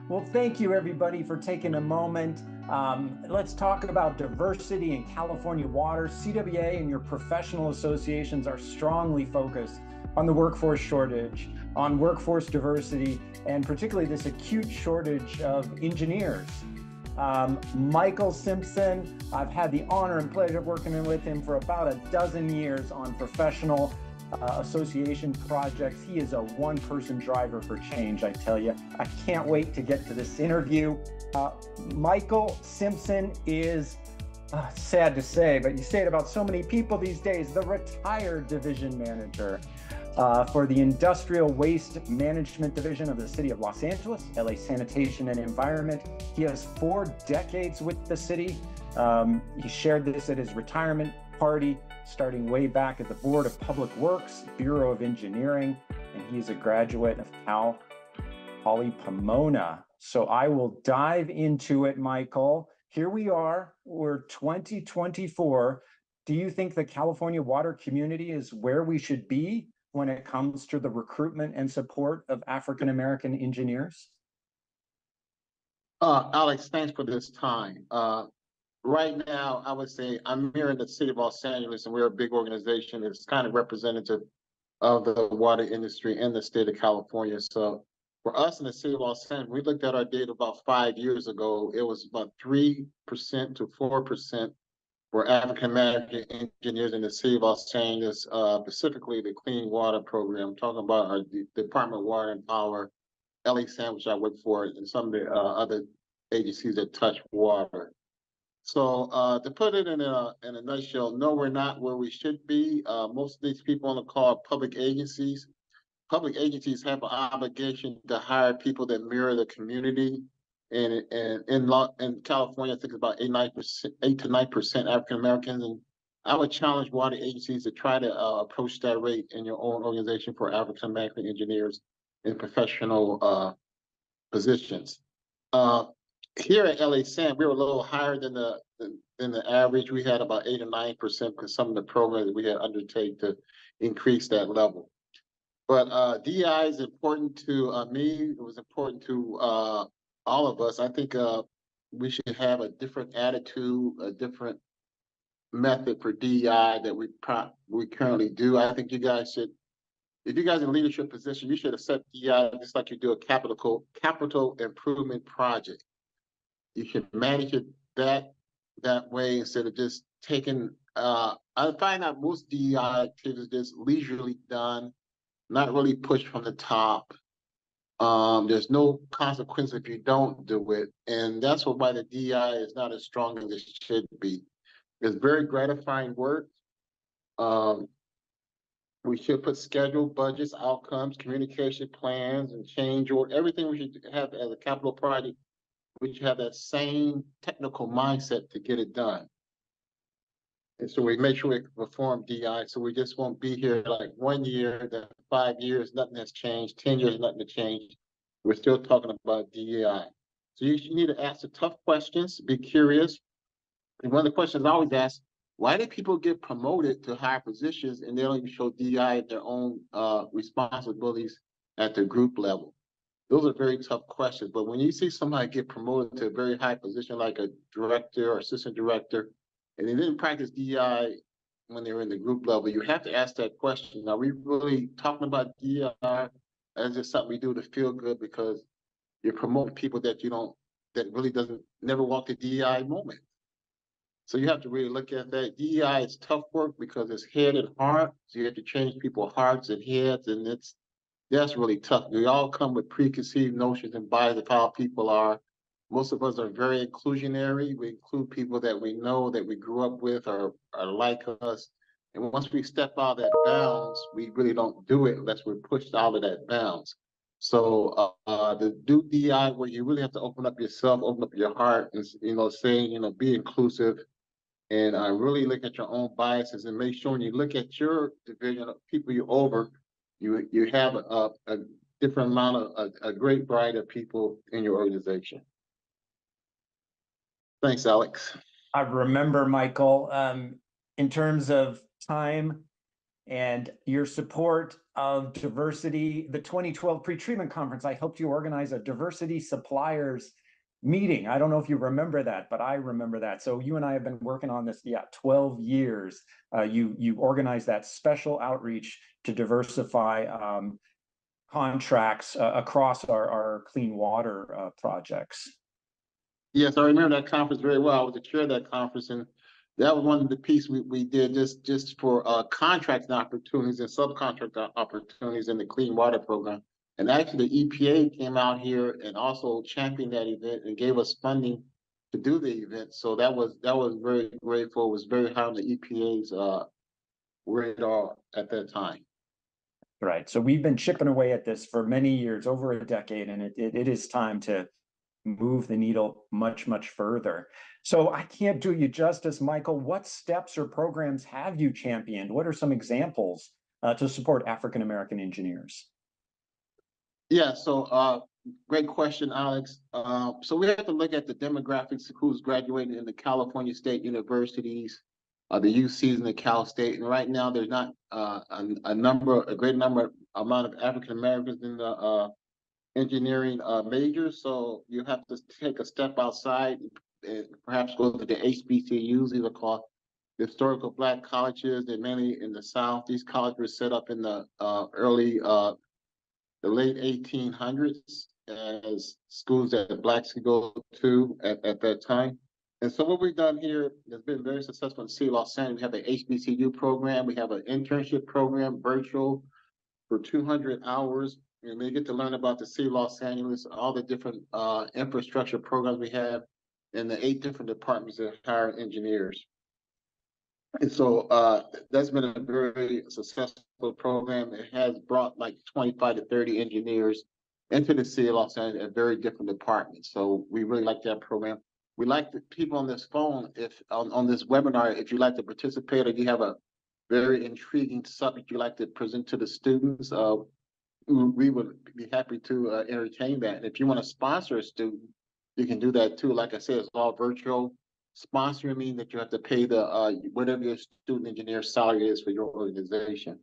Well, thank you everybody for taking a moment. Let's talk about diversity in California water. CWEA and your professional associations are strongly focused on the workforce shortage, on workforce diversity, and particularly this acute shortage of engineers. Michael Simpson, I've had the honor and pleasure of working with him for about a dozen years on professional association projects. He is a one-person driver for change, I tell you. I can't wait to get to this interview. Michael Simpson is, sad to say, but you say it about so many people these days, the retired division manager for the Industrial Waste Management Division of the City of Los Angeles, LA Sanitation and Environment. He has 4 decades with the city. He shared this at his retirement party, starting way back at the Board of Public Works, Bureau of Engineering, and he's a graduate of Cal Poly Pomona. So I will dive into it, Michael. Here we are, we're 2024. Do you think the California water community is where we should be when it comes to the recruitment and support of African-American engineers? Alex, thanks for this time. Right now, I would say I'm here in the city of Los Angeles, and we're a big organization that's kind of representative of the water industry in the state of California. So for us in the city of Los Angeles, we looked at our data about 5 years ago. It was about 3% to 4% for African-American engineers in the city of Los Angeles, specifically the Clean Water Program. I'm talking about our Department of Water and Power, LA-SAN, which I work for, and some of the other agencies that touch water. So to put it in a nutshell, no, we're not where we should be. Most of these people on the call are public agencies. Public agencies have an obligation to hire people that mirror the community. And in California, I think it's about 8 to 9% African Americans. And I would challenge water agencies to try to approach that rate in your own organization for African American engineers in professional positions. Here at LA-SAN, we were a little higher than the average. We had about 8 or 9% because some of the programs that we had undertake to increase that level. But DEI is important to me. It was important to all of us. I think we should have a different attitude, a different method for DEI that we currently do. I think you guys should, if you guys in a leadership position, you should accept DEI just like you do a capital improvement project. You should manage it that way instead of just taking. I find out most DEI activities just leisurely done, not really pushed from the top. There's no consequence if you don't do it, and that's why the DEI is not as strong as it should be. It's very gratifying work. We should put schedule, budgets, outcomes, communication plans, and change order. Everything we should have as a capital project. We should have that same technical mindset to get it done. And so we make sure we perform DI, so we just won't be here like 1 year, then 5 years, nothing has changed, 10 years, nothing has changed. We're still talking about DEI. So you need to ask the tough questions, be curious. And one of the questions I always ask, why do people get promoted to higher positions and they don't even show DEI at their own responsibilities at the group level? Those are very tough questions, but when you see somebody get promoted to a very high position like a director or assistant director, and they didn't practice DEI when they were in the group level, you have to ask that question. Are we really talking about DEI as just something we do to feel good because you're promoting people that that really never walk the DEI moment? So you have to really look at that. DEI is tough work because it's head and heart. So you have to change people's hearts and heads, and that's really tough. We all come with preconceived notions and bias of how people are. Most of us are very inclusionary. We include people that we know, that we grew up with, or are like us. And once we step out of that bounds, we really don't do it unless we're pushed out of that bounds. So the do DEI where you really have to open up yourself, open up your heart, and saying, be inclusive, and really look at your own biases and make sure when you look at your division of people you're over, you have a different amount of a great variety of people in your organization. Thanks, Alex. I remember, Michael, in terms of time and your support of diversity, the 2012 Pretreatment Conference. I helped you organize a diversity suppliers meeting. I don't know if you remember that, but I remember that. So you and I have been working on this, 12 years. You organized that special outreach to diversify contracts across our clean water projects. Yes, I remember that conference very well. I was the chair of that conference, and that was one of the pieces we did just for contracting opportunities and subcontract opportunities in the clean water program. And actually, the EPA came out here and also championed that event and gave us funding to do the event. So that was very grateful. It was very high on the EPA's radar at that time. Right. So we've been chipping away at this for many years, over a decade, and it is time to move the needle much, much further. So I can't do you justice, Michael. What steps or programs have you championed? What are some examples to support African-American engineers? Yeah, so great question, Alex. So we have to look at the demographics of who's graduating in the California State Universities, the UCs and the Cal State. And right now, there's not a great amount of African Americans in the engineering majors. So you have to take a step outside and perhaps go to the HBCUs. These are called historical Black colleges. They're mainly in the South. These colleges were set up in the the late 1800s as schools that Blacks could go to at that time. And so what we've done here has been very successful in the city of Los Angeles. We have an HBCU program. We have an internship program, virtual, for 200 hours. And they get to learn about the city of Los Angeles, all the different infrastructure programs we have, and the 8 different departments that hire engineers. And so that's been a very successful program. It has brought like 25 to 30 engineers into the city of Los Angeles at very different departments. So we really like that program. We like the people on this phone, if on this webinar, if you'd like to participate or you have a very intriguing subject you'd like to present to the students, we would be happy to entertain that. And if you want to sponsor a student, you can do that too. Like I said, it's all virtual. Sponsoring means that you have to pay the whatever your student engineer salary is for your organization.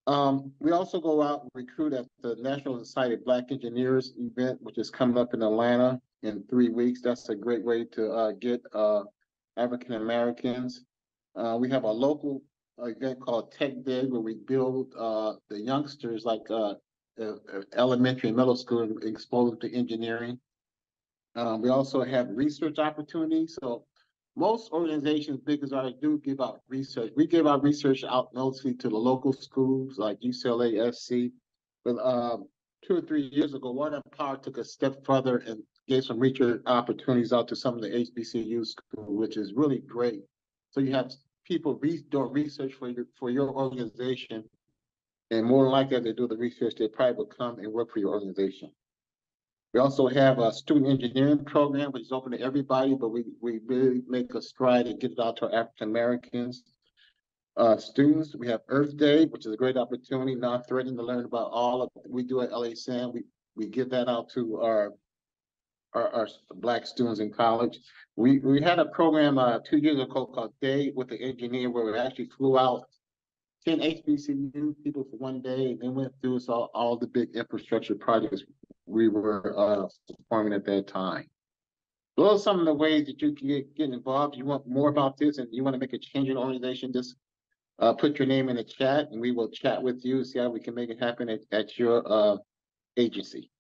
We also go out and recruit at the National Society of Black Engineers event, which is coming up in Atlanta in 3 weeks. That's a great way to get African Americans. We have a local event called Tech Day, where we build the youngsters like elementary and middle school and expose them to engineering. We also have research opportunities. So most organizations, big as ours, do give out research. We give our research out mostly to the local schools like UCLA, SC. But 2 or 3 years ago, Water and Power took a step further and gave some research opportunities out to some of the HBCU schools, which is really great. So you have people doing research for your organization, and more than likely, as they do the research, they probably will come and work for your organization. We also have a student engineering program, which is open to everybody, but we really make a stride and get it out to our African Americans students. We have Earth Day, which is a great opportunity, non-threatening, to learn about all of what we do at LA San. We give that out to our Black students in college. We had a program 2 years ago called Day with the Engineer, where we actually flew out 10 HBCU people for 1 day, and they went through all the big infrastructure projects we were performing at that time. Those are some of the ways that you can get involved. You want more about this and you want to make a change in the organization, just put your name in the chat and we will chat with you, see how we can make it happen at your agency.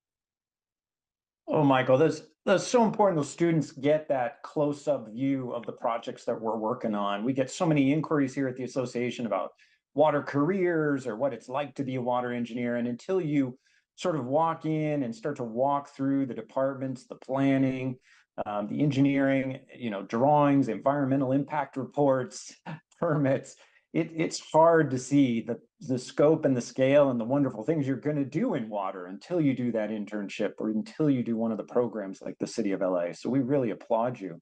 Oh, Michael, that's so important. Those students get that close-up view of the projects that we're working on. We get so many inquiries here at the association about water careers or what it's like to be a water engineer. And until you sort of walk in and start to walk through the departments, the planning, the engineering, drawings, environmental impact reports, permits, it's hard to see the scope and the scale and the wonderful things you're going to do in water until you do that internship or until you do one of the programs like the City of LA. So we really applaud you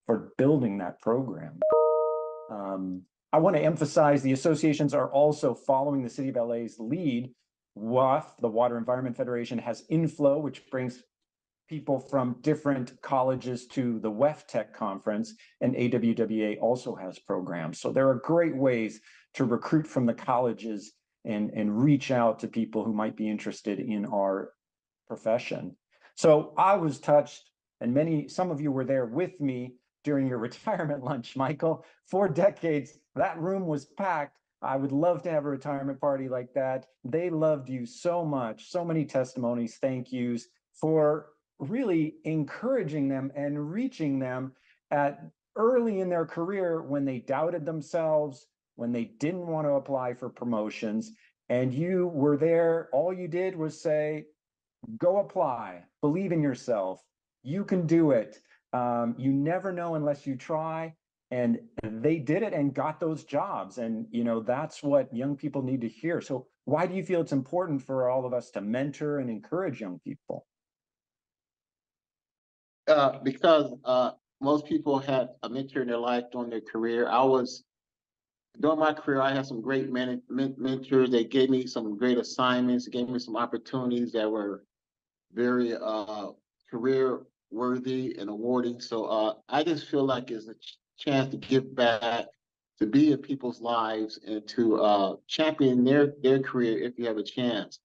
for building that program. I want to emphasize the associations are also following the City of LA's lead. WEF, the Water Environment Federation, has Inflow, which brings people from different colleges to the WEF Tech Conference, and AWWA also has programs. So there are great ways to recruit from the colleges and reach out to people who might be interested in our profession. So I was touched, and some of you were there with me during your retirement lunch, Michael. 4 decades, that room was packed. I would love to have a retirement party like that. They loved you so much, so many testimonies, thank yous for really encouraging them and reaching them at early in their career when they doubted themselves, when they didn't want to apply for promotions. And you were there. All you did was say, go apply, believe in yourself. You can do it. You never know unless you try. And they did it and got those jobs. And, that's what young people need to hear. So why do you feel it's important for all of us to mentor and encourage young people? Because most people had a mentor in their life during their career. During my career, I had some great mentors. They gave me some great assignments, gave me some opportunities that were very career worthy and awarding. So I just feel like it's a chance to give back, to be in people's lives, and to champion their career if you have a chance.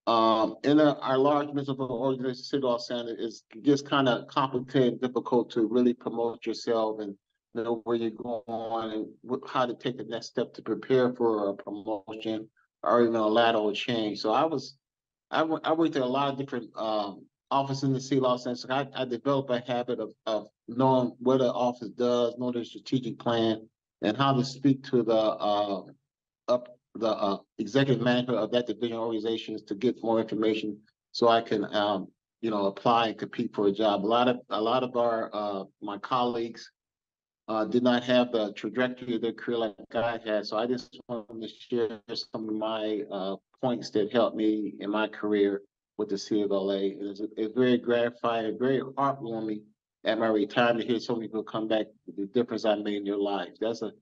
In our large municipal organization, City of Los Angeles, it gets kind of complicated, difficult to really promote yourself and know where you're going and how to take the next step to prepare for a promotion or even a lateral change. So I worked at a lot of different offices in the City of Los Angeles. I developed a habit of knowing what the office does, know their strategic plan, and how to speak to the executive manager of that division organizations to get more information so I can apply and compete for a job. A lot of our my colleagues did not have the trajectory of their career like I had. So I just wanted to share some of my points that helped me in my career with the City of LA. It's very gratifying, very heartwarming at my retirement to hear so many people come back with the difference I made in your life. That's a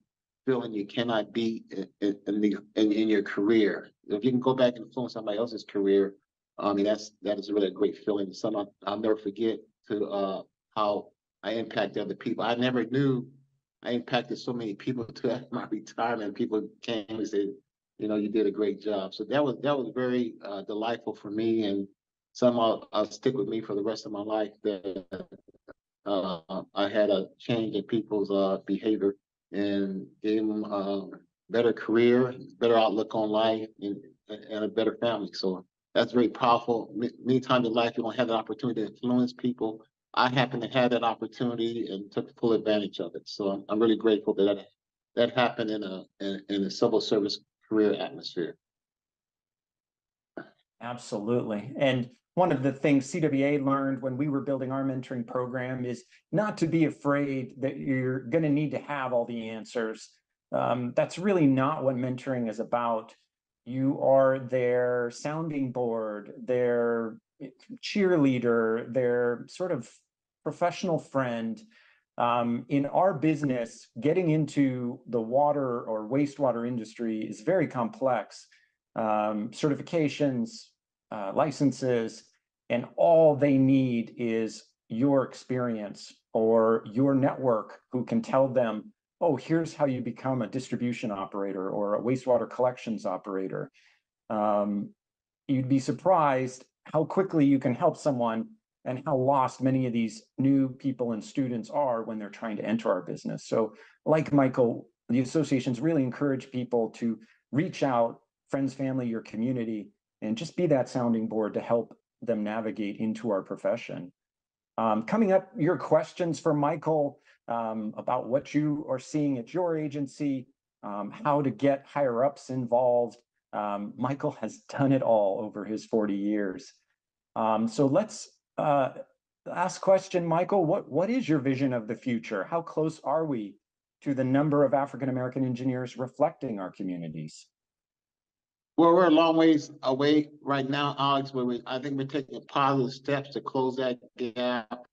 feeling you cannot beat in your career. If you can go back and influence somebody else's career, I mean, that is really a great feeling. Something I'll never forget, to how I impact other people. I never knew I impacted so many people to my retirement. People came and said, you did a great job. So that was very delightful for me, and something I'll stick with me for the rest of my life. That I had a change in people's behavior and gave them a better career, better outlook on life, and a better family. So that's very powerful. Many times in life, you don't have the opportunity to influence people. I happen to have that opportunity and took full advantage of it. So I'm really grateful that happened in a civil service career atmosphere. Absolutely. And one of the things CWEA learned when we were building our mentoring program is not to be afraid that you're going to need to have all the answers. That's really not what mentoring is about. You are their sounding board, their cheerleader, their sort of professional friend. In our business, getting into the water or wastewater industry is very complex. Certifications, licenses, and all they need is your experience or your network who can tell them, oh, here's how you become a distribution operator or a wastewater collections operator. You'd be surprised how quickly you can help someone and how lost many of these new people and students are when they're trying to enter our business. So like Michael, the associations really encourage people to reach out, friends, family, your community, and just be that sounding board to help them navigate into our profession. Coming up, your questions for Michael about what you are seeing at your agency, how to get higher ups involved. Michael has done it all over his 40 years. So let's ask question, Michael, what is your vision of the future? How close are we to the number of African-American engineers reflecting our communities? Well, we're a long ways away right now, Alex, but I think we're taking positive steps to close that gap.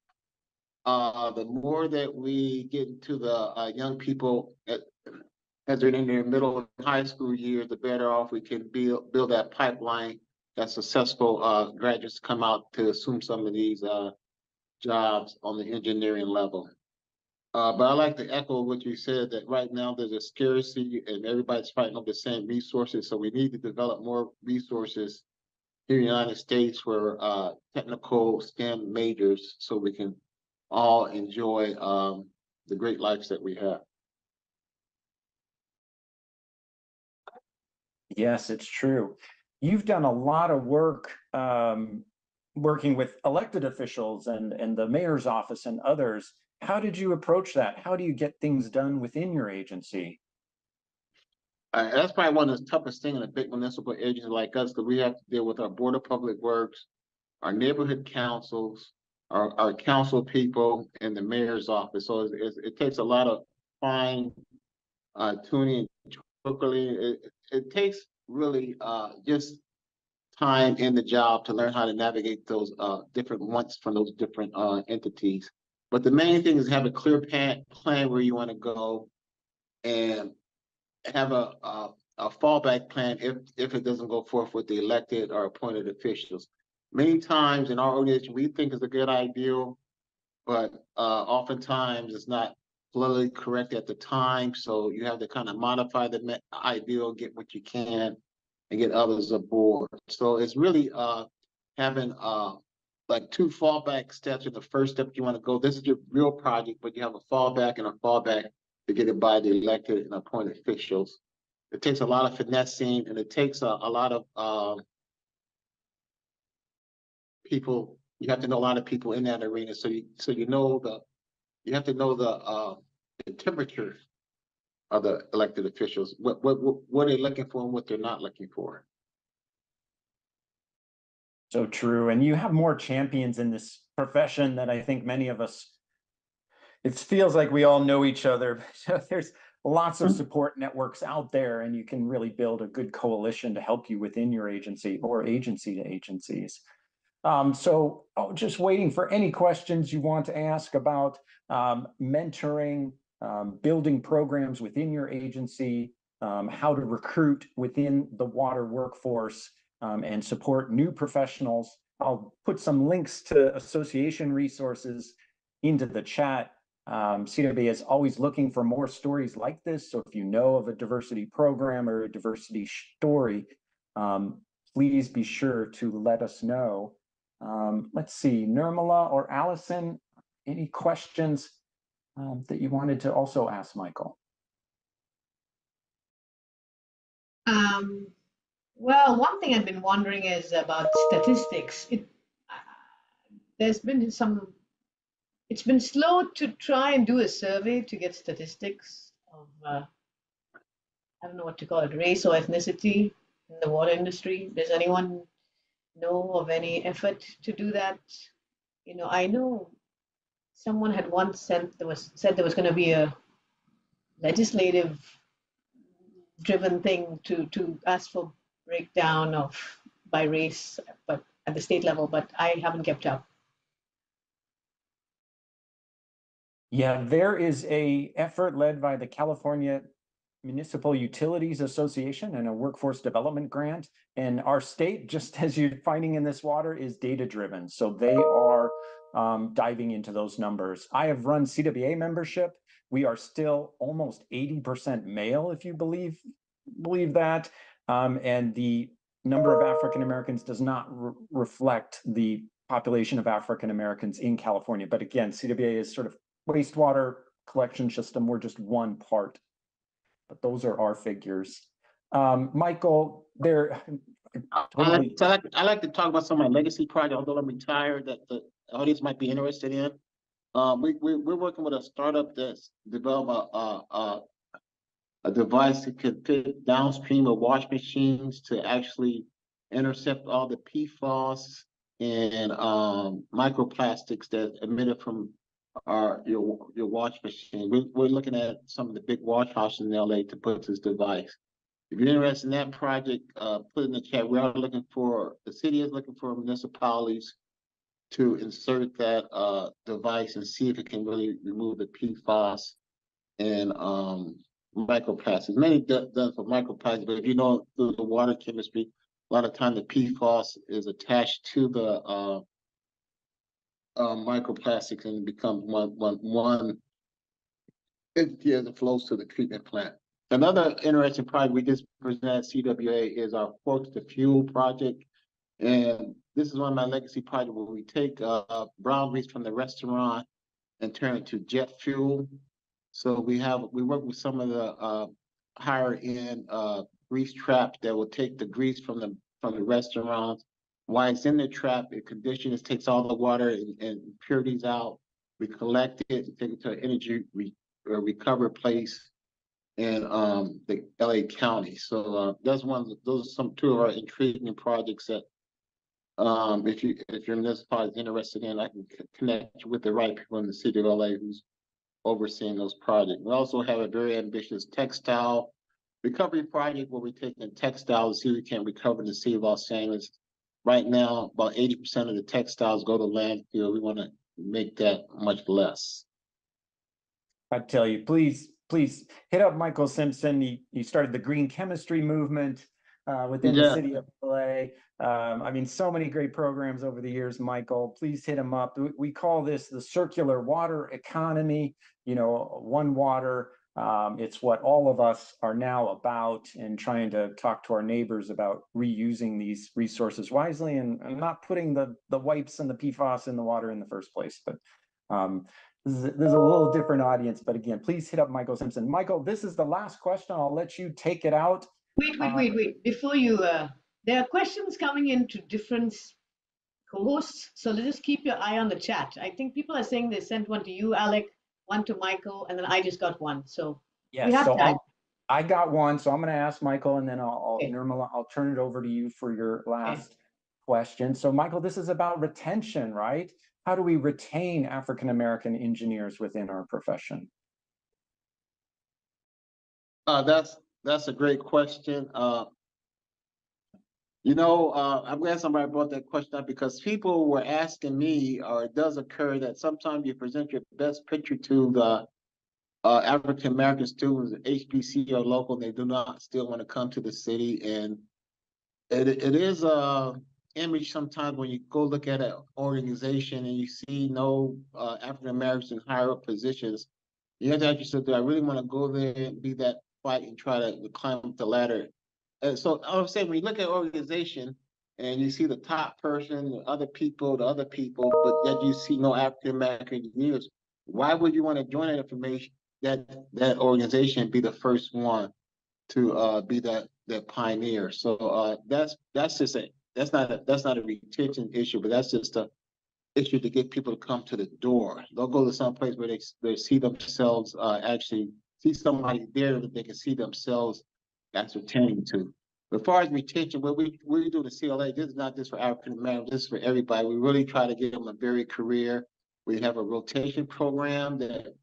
The more that we get into the young people as they're in their middle and high school years, the better off we can build that pipeline that successful graduates come out to assume some of these jobs on the engineering level. But I like to echo what you said, that right now there's a scarcity and everybody's fighting over the same resources. So we need to develop more resources here in the United States for technical STEM majors so we can all enjoy the great lives that we have. Yes, it's true. You've done a lot of work working with elected officials and the mayor's office and others. How did you approach that? How do you get things done within your agency? That's probably one of the toughest things in a big municipal agency like us, because we have to deal with our Board of Public Works, our neighborhood councils, our council people, and the mayor's office. So it takes a lot of fine tuning, it takes really just time in the job to learn how to navigate those different wants from those different entities. But the main thing is have a clear plan where you want to go, and have a fallback plan if it doesn't go forth with the elected or appointed officials. Many times in our organization, we think it's a good idea, but oftentimes it's not politically correct at the time. So you have to kind of modify the ideal, get what you can, and get others aboard. So it's really having like two fallback steps. In the first step, you want to go, this is your real project, but you have a fallback and a fallback to get it by the elected and appointed officials. It takes a lot of finessing, and it takes a lot of people. You have to know a lot of people in that arena, so you know you have to know the temperature of the elected officials, what they're looking for and what they're not looking for. So true. And you have more champions in this profession that I think many of us, it feels like we all know each other. So there's lots of support networks out there, and you can really build a good coalition to help you within your agency or agency to agencies. So just waiting for any questions you want to ask about mentoring, building programs within your agency, how to recruit within the water workforce, and support new professionals. I'll put some links to association resources into the chat. CWEA is always looking for more stories like this. So if you know of a diversity program or a diversity story, please be sure to let us know. Let's see, Nirmala or Allison, any questions that you wanted to also ask Michael? Well, one thing I've been wondering is about statistics. There's been some, it's been slow to try and do a survey to get statistics of, I don't know what to call it, race or ethnicity in the water industry. Does anyone know of any effort to do that? You know, I know someone had once said there was going to be a legislative driven thing to ask for breakdown of by race, but at the state level, but I haven't kept up. Yeah, there is a effort led by the California Municipal Utilities Association and a workforce development grant. And our state, just as you're finding in this water, is data driven. So they are diving into those numbers. I have run CWEA membership. We are still almost 80% male, if you believe that. And the number of African Americans does not reflect the population of African Americans in California. But again, CWEA is sort of wastewater collection system. We're just one part, but those are our figures. Michael, there. Totally. I like to talk about some of my legacy projects, although I'm retired, that the audience might be interested in. We're working with a startup that's developed a device that could fit downstream of wash machines to actually intercept all the PFAS and microplastics that emitted from your wash machine. We're looking at some of the big wash houses in LA to put this device. If you're interested in that project, put in the chat. We are looking for, the city is looking for municipalities to insert that device and see if it can really remove the PFAS and microplastics. Many done for microplastics, but if you know through the water chemistry, a lot of time the PFAS is attached to the microplastics and becomes one entity as it flows to the treatment plant. Another interesting project we just presented at CWA is our Forks to Fuel project. And this is one of my legacy projects where we take brown grease from the restaurant and turn it to jet fuel. So we work with some of the higher end grease traps that will take the grease from the restaurants. While it's in the trap, it conditions, takes all the water and impurities out. We collect it and take it to an energy recovery place in the LA County. So those are two of our intriguing projects that if your municipality is interested in, I can connect you with the right people in the city of LA who's overseeing those projects. We also have a very ambitious textile recovery project where we take in textiles, see if we can recover in the city of Los Angeles. Right now, about 80% of the textiles go to landfill. We want to make that much less. I tell you, please hit up Michael Simpson. He started the green chemistry movement within the city of LA. I mean, so many great programs over the years, Michael. Please hit him up. We call this the circular water economy, one water. It's what all of us are now about, and trying to talk to our neighbors about reusing these resources wisely and not putting the wipes and the PFAS in the water in the first place. But there's a little different audience. But again, please hit up Michael Simpson. Michael, this is the last question. I'll let you take it out. Wait. Before you, there are questions coming in to different co-hosts. So let's just keep your eye on the chat. I think people are saying they sent one to you, Alec, one to Michael, and then I just got one. So yeah, I got one. So I'm going to ask Michael, and then Nirmala, I'll turn it over to you for your last question. So Michael, this is about retention, right? How do we retain African-American engineers within our profession? That's a great question. I'm glad somebody brought that question up, because people were asking me, or it does occur that sometimes you present your best picture to the African-American students at HBC or local, and they do not still want to come to the city. And it is a image sometimes when you go look at an organization and you see no African-Americans in higher up positions. You have to ask yourself, do I really want to go there and be that fight and try to climb up the ladder? And so I would say, when you look at an organization and you see the top person, the other people, but yet you see no African-American engineers, why would you want to join that organization and be the first one to be that pioneer? So that's not a retention issue, but that's just a issue to get people to come to the door. They'll go to some place where they see themselves actually see somebody there that they can see themselves ascertaining to. As far as retention, what we do the CLA, this is not just for African Americans, this is for everybody. We really try to give them a varied career. We have a rotation program that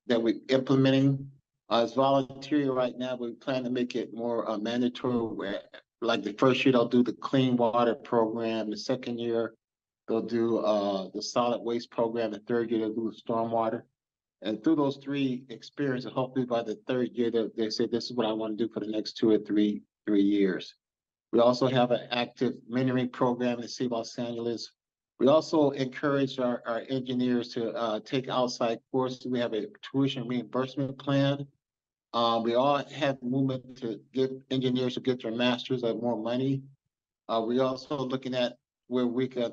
we're implementing. It's voluntary right now, but we plan to make it more mandatory. Where, like, the first year they'll do the clean water program, the second year they'll do the solid waste program, the third year they'll do the stormwater. And through those three experiences, hopefully by the third year, they say, this is what I want to do for the next 2 or 3 years. We also have an active mentoring program in the city of Los Angeles. We also encourage our engineers to take outside courses. We have a tuition reimbursement plan. We all have movement to give engineers who get their masters more money. We also looking at where we could,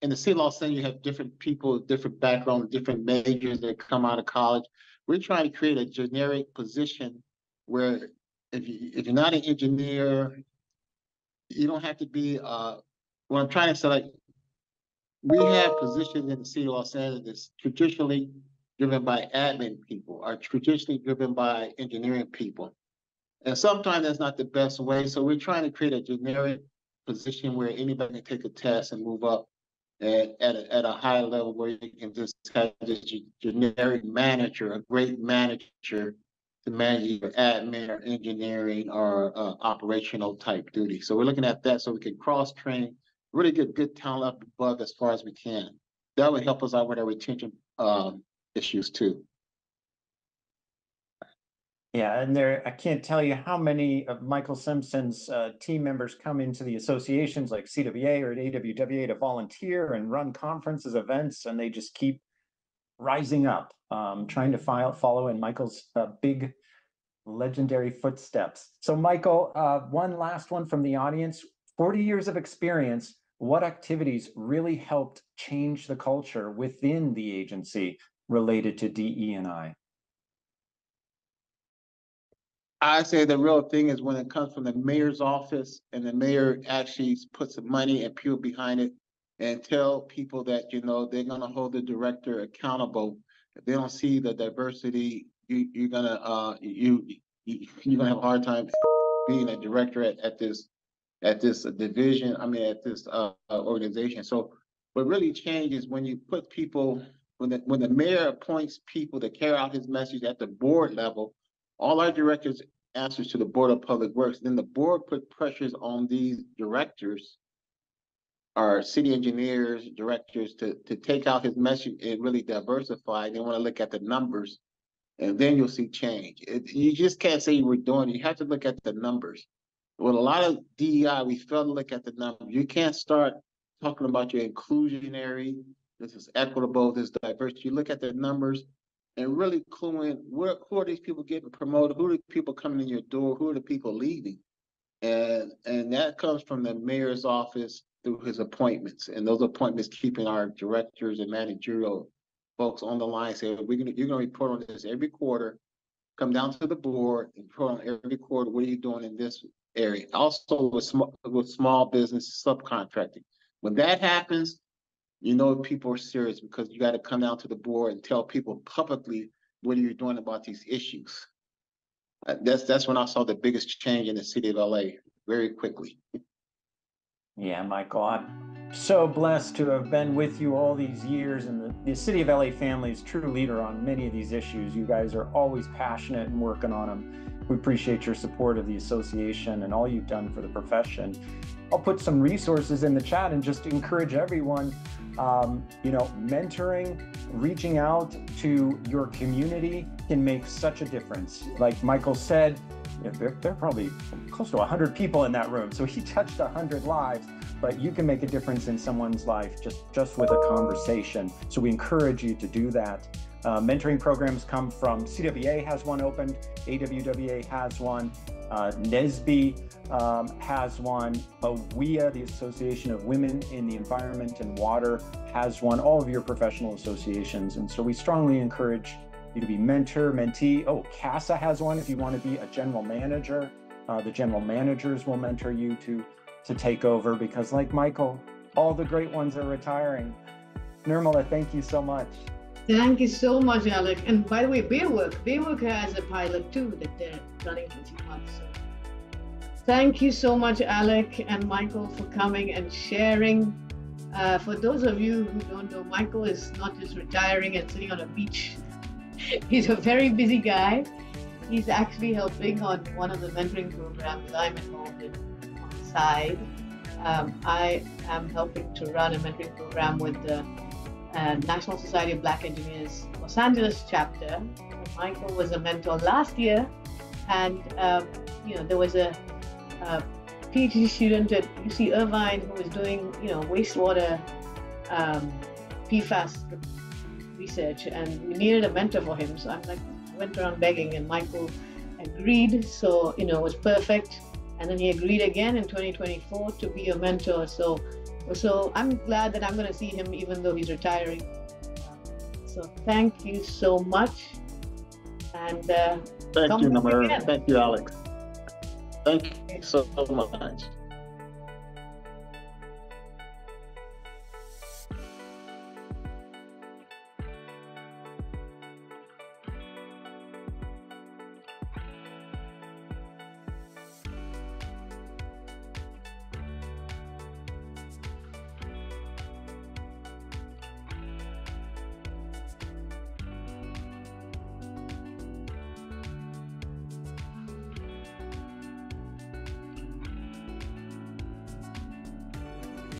in the city of Los Angeles, you have different people, different backgrounds, different majors that come out of college. We're trying to create a generic position where if you're not an engineer, you don't have to be, what I'm trying to say, like, we have positions in the city of Los Angeles that's traditionally driven by admin people, or traditionally driven by engineering people. And sometimes that's not the best way. So we're trying to create a generic position where anybody can take a test and move up at a high level, where you can just have this generic manager, a great manager, to manage either admin or engineering or operational type duty. So we're looking at that so we can cross-train, really get good talent up above as far as we can. That would help us out with our retention issues too. Yeah, and I can't tell you how many of Michael Simpson's team members come into the associations like CWEA or AWWA to volunteer and run conferences, events, and they just keep rising up, trying to follow in Michael's big legendary footsteps. So Michael, one last one from the audience. 40 years of experience, what activities really helped change the culture within the agency related to DE&I? I say the real thing is when it comes from the mayor's office and the mayor actually puts some money and people behind it and tell people that, you know, they're going to hold the director accountable. If they don't see the diversity, you're going to have a hard time being a director at this division, at this organization. So what really changes when you put people, when the mayor appoints people to carry out his message at the board level, all our directors answers to the Board of Public Works. Then the board put pressures on these directors, our city engineers, directors, to take out his message and really diversify. They want to look at the numbers, and then you'll see change. You just can't say you were doing it. You have to look at the numbers. With a lot of DEI, we fail to look at the numbers. You can't start talking about your inclusionary, this is equitable, this is diverse. You look at the numbers and really clue in who are these people getting promoted, who are the people coming in your door, who are the people leaving. And that comes from the mayor's office through his appointments. And those appointments keeping our directors and managerial folks on the line, say, you're gonna report on this every quarter, come down to the board and report on every quarter, what are you doing in this area? Also with small business subcontracting. When that happens, you know people are serious, because you got to come down to the board and tell people publicly what are you doing about these issues. That's when I saw the biggest change in the city of LA very quickly. Yeah, Michael, I'm so blessed to have been with you all these years, and the city of LA family is true leader on many of these issues. You guys are always passionate and working on them. We appreciate your support of the association and all you've done for the profession. I'll put some resources in the chat and just encourage everyone, mentoring, reaching out to your community can make such a difference. Like Michael said, there are probably close to 100 people in that room. So he touched 100 lives, but you can make a difference in someone's life just with a conversation. So we encourage you to do that. Mentoring programs come from CWEA has one opened, AWWA has one, NSBE has one, CWEA, the Association of Women in the Environment and Water, has one, all of your professional associations. And so we strongly encourage you to be mentor, mentee. Oh, CASA has one if you want to be a general manager. The general managers will mentor you to take over, because like Michael, all the great ones are retiring. Nirmala, thank you so much. Thank you so much, Alec. And by the way, Baywork has a pilot too that they're running for 2 months. So thank you so much, Alec and Michael, for coming and sharing. For those of you who don't know, Michael is not just retiring and sitting on a beach. He's a very busy guy. He's actually helping on one of the mentoring programs I'm involved in on the side. I am helping to run a mentoring program with the National Society of Black Engineers Los Angeles chapter. Michael was a mentor last year, and there was a PhD student at UC Irvine who was doing wastewater PFAS research, and we needed a mentor for him. So I went around begging, and Michael agreed. So it was perfect. And then he agreed again in 2024 to be a mentor. So I'm glad that I'm going to see him even though he's retiring. So thank you so much. And thank you, Namara. Thank you, Alex. Thank you so much.